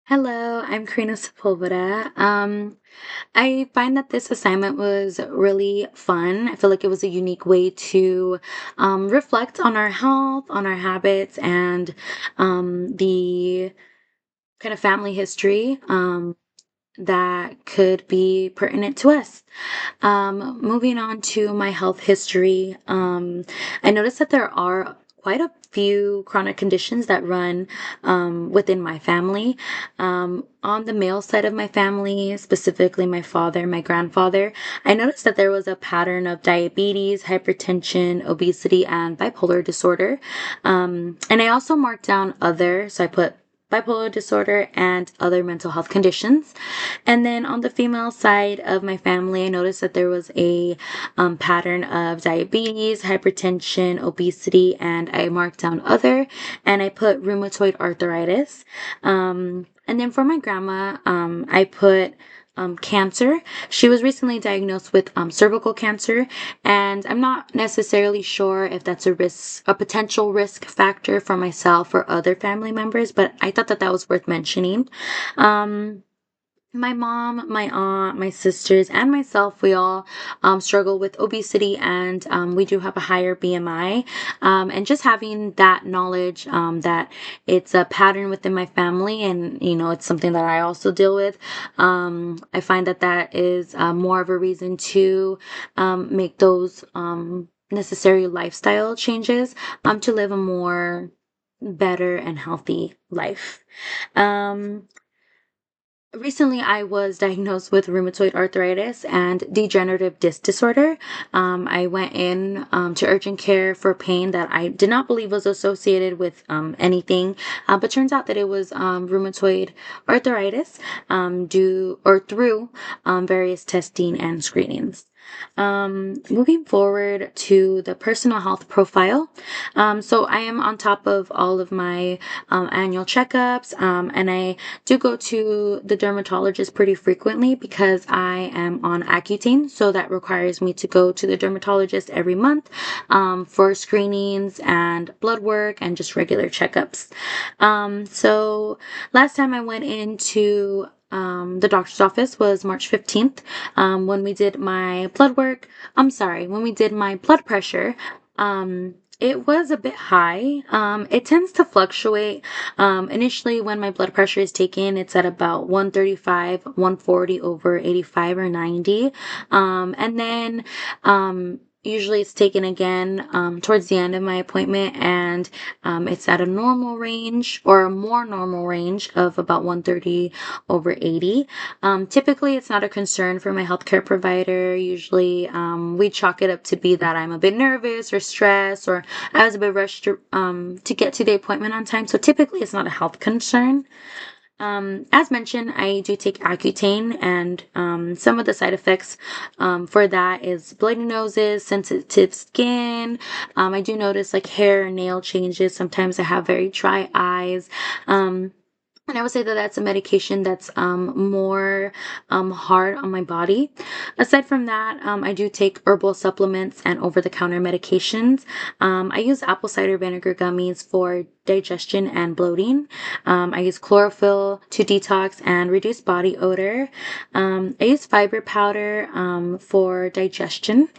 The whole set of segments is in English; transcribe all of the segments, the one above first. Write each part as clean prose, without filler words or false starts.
Hello, I'm Karina Sepulveda. I find that this assignment was really fun. I feel like it was a unique way to reflect on our health, on our habits, and the kind of family history that could be pertinent to us. Moving on to my health history, I noticed that there are quite a few chronic conditions that run within my family. On the male side of my family, specifically my father, my grandfather, I noticed that there was a pattern of diabetes, hypertension, obesity, and bipolar disorder. And I also marked down other, so I put bipolar disorder and other mental health conditions. And then on the female side of my family, I noticed that there was a pattern of diabetes, hypertension, obesity, and I marked down other, and I put rheumatoid arthritis. And then for my grandma, I put cancer. She was recently diagnosed with cervical cancer, and I'm not necessarily sure if that's a potential risk factor for myself or other family members, but I thought that that was worth mentioning. Um, my mom, my aunt, my sisters, and myself, we all struggle with obesity, and we do have a higher BMI. And just having that knowledge that it's a pattern within my family, and it's something that I also deal with. I find that that is more of a reason to make those necessary lifestyle changes to live a more better and healthy life. Um, Recently, I was diagnosed with rheumatoid arthritis and degenerative disc disorder. I went in to urgent care for pain that I did not believe was associated with anything, but turns out that it was rheumatoid arthritis due or through various testing and screenings. Moving forward to the personal health profile. So I am on top of all of my annual checkups, and I do go to the dermatologist pretty frequently because I am on Accutane. So that requires me to go to the dermatologist every month for screenings and blood work and just regular checkups. So last time I went into the doctor's office was March 15th, when we did my blood work. When we did my blood pressure. It was a bit high. It tends to fluctuate. Initially, when my blood pressure is taken, it's at about 135, 140 over 85 or 90. And then, usually it's taken again towards the end of my appointment, and it's at a normal range or a more normal range of about 130 over 80. Typically, it's not a concern for my healthcare provider. Usually, we chalk it up to be that I'm a bit nervous or stressed, or I was a bit rushed to get to the appointment on time. So typically, it's not a health concern. As mentioned, I do take Accutane, and some of the side effects for that is bloody noses, sensitive skin. I do notice like hair and nail changes. Sometimes I have very dry eyes. And I would say that that's a medication that's more hard on my body. Aside from that, I do take herbal supplements and over-the-counter medications. I use apple cider vinegar gummies for digestion and bloating. I use chlorophyll to detox and reduce body odor. I use fiber powder for digestion.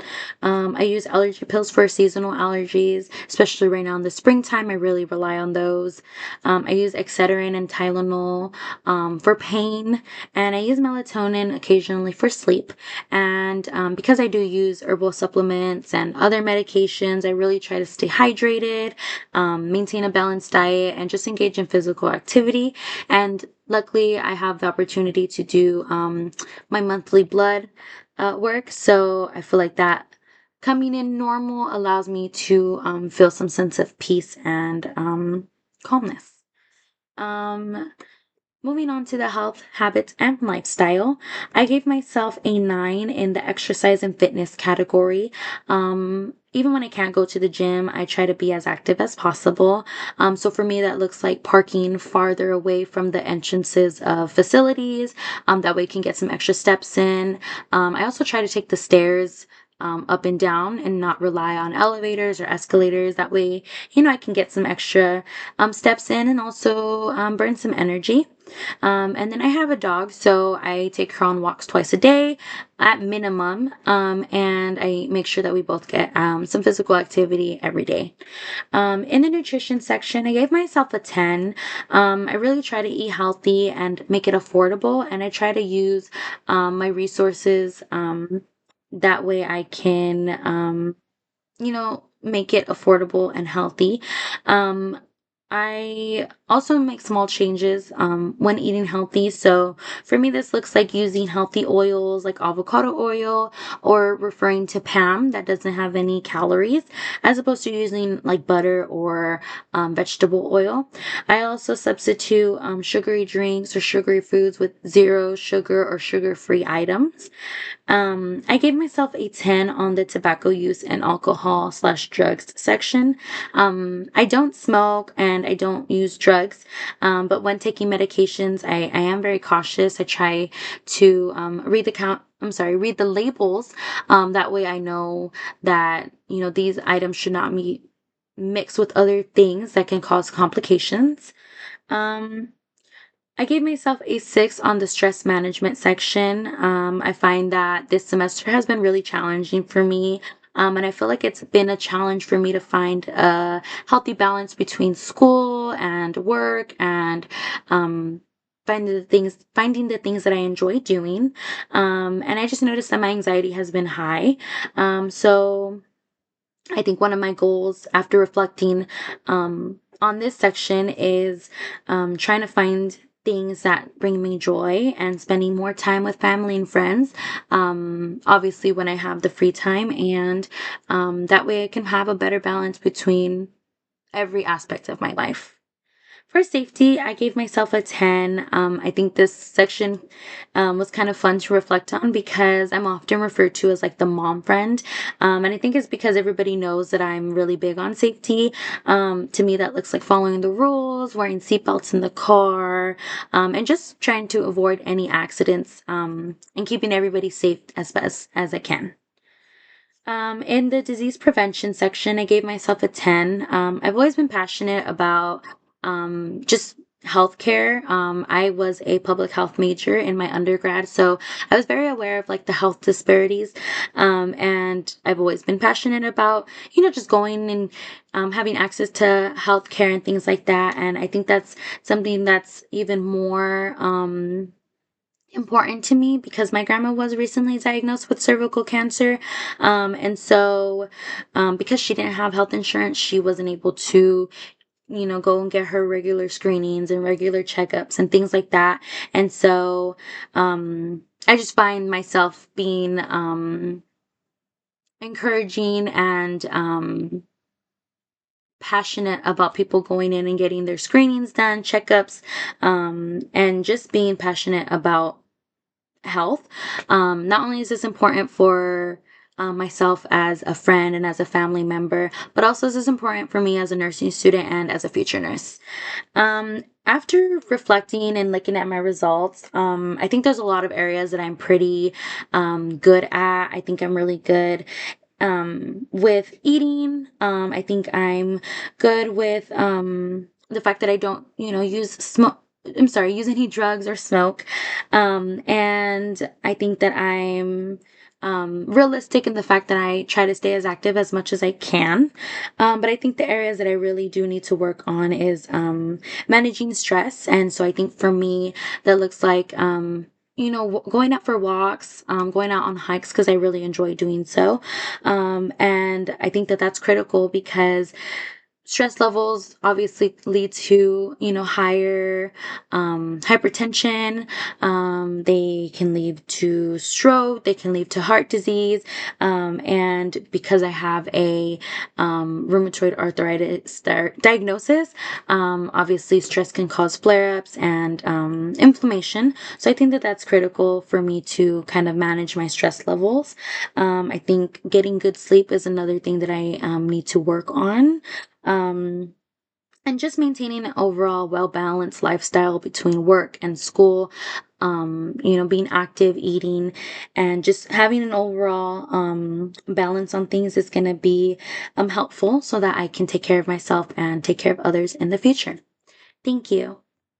I use allergy pills for seasonal allergies, especially right now in the springtime. I really rely on those. I use Excedrin and Tylenol for pain, and I use melatonin occasionally for sleep. And because I do use herbal supplements and other medications, I really try to stay hydrated, maintain a balanced diet, and just engage in physical activity. And luckily, I have the opportunity to do my monthly blood work, so I feel like that coming in normal allows me to feel some sense of peace and calmness. Um, Moving on to the health, habits, and lifestyle, I gave myself a 9 in the exercise and fitness category. Even when I can't go to the gym, I try to be as active as possible. So for me, that looks like parking farther away from the entrances of facilities. That way I can get some extra steps in. I also try to take the stairs up and down and not rely on elevators or escalators. That way, I can get some extra steps in and also burn some energy. And then I have a dog, so I take her on walks twice a day at minimum. And I make sure that we both get some physical activity every day. In the nutrition section, I gave myself a 10. I really try to eat healthy and make it affordable, and I try to use my resources that way I can make it affordable and healthy. Um, I also make small changes when eating healthy. So for me, this looks like using healthy oils like avocado oil or referring to Pam that doesn't have any calories as opposed to using like butter or vegetable oil. I also substitute sugary drinks or sugary foods with zero sugar or sugar-free items. I gave myself a 10 on the tobacco use and alcohol slash drugs section. I don't smoke and I don't use drugs, but when taking medications, I am very cautious. I try to read the labels. That way I know that, these items should not be mixed with other things that can cause complications. Um, I gave myself a 6 on the stress management section. I find that this semester has been really challenging for me. And I feel like it's been a challenge for me to find a healthy balance between school and work and finding the things that I enjoy doing. And I just noticed that my anxiety has been high. So I think one of my goals after reflecting on this section is trying to find things that bring me joy and spending more time with family and friends. Obviously, when I have the free time, and that way I can have a better balance between every aspect of my life. For safety, I gave myself a 10. I think this section was kind of fun to reflect on because I'm often referred to as like the mom friend. And I think it's because everybody knows that I'm really big on safety. To me, that looks like following the rules, wearing seatbelts in the car, and just trying to avoid any accidents and keeping everybody safe as best as I can. In the disease prevention section, I gave myself a 10. I've always been passionate about just healthcare. I was a public health major in my undergrad, so I was very aware of like the health disparities. And I've always been passionate about, just going and having access to healthcare and things like that. And I think that's something that's even more important to me because my grandma was recently diagnosed with cervical cancer. And so, because she didn't have health insurance, she wasn't able to, go and get her regular screenings and regular checkups and things like that. And so, I just find myself being, encouraging and, passionate about people going in and getting their screenings done, checkups, and just being passionate about health. Not only is this important for myself as a friend and as a family member, but also this is important for me as a nursing student and as a future nurse. After reflecting and looking at my results, I think there's a lot of areas that I'm pretty good at. I think I'm really good with eating. I think I'm good with the fact that I don't, use smoke. I'm sorry, use any drugs or smoke. And I think that I'm realistic in the fact that I try to stay as active as much as I can. But I think the areas that I really do need to work on is managing stress. And so I think for me, that looks like going out for walks, going out on hikes because I really enjoy doing so. And I think that that's critical because stress levels obviously lead to higher hypertension. They can lead to stroke, they can lead to heart disease, and because I have a rheumatoid arthritis diagnosis, obviously stress can cause flare-ups and inflammation. So I think that that's critical for me to kind of manage my stress levels. I think getting good sleep is another thing that I need to work on. Um, and just maintaining an overall well-balanced lifestyle between work and school, being active, eating, and just having an overall balance on things is going to be helpful so that I can take care of myself and take care of others in the future. Thank you.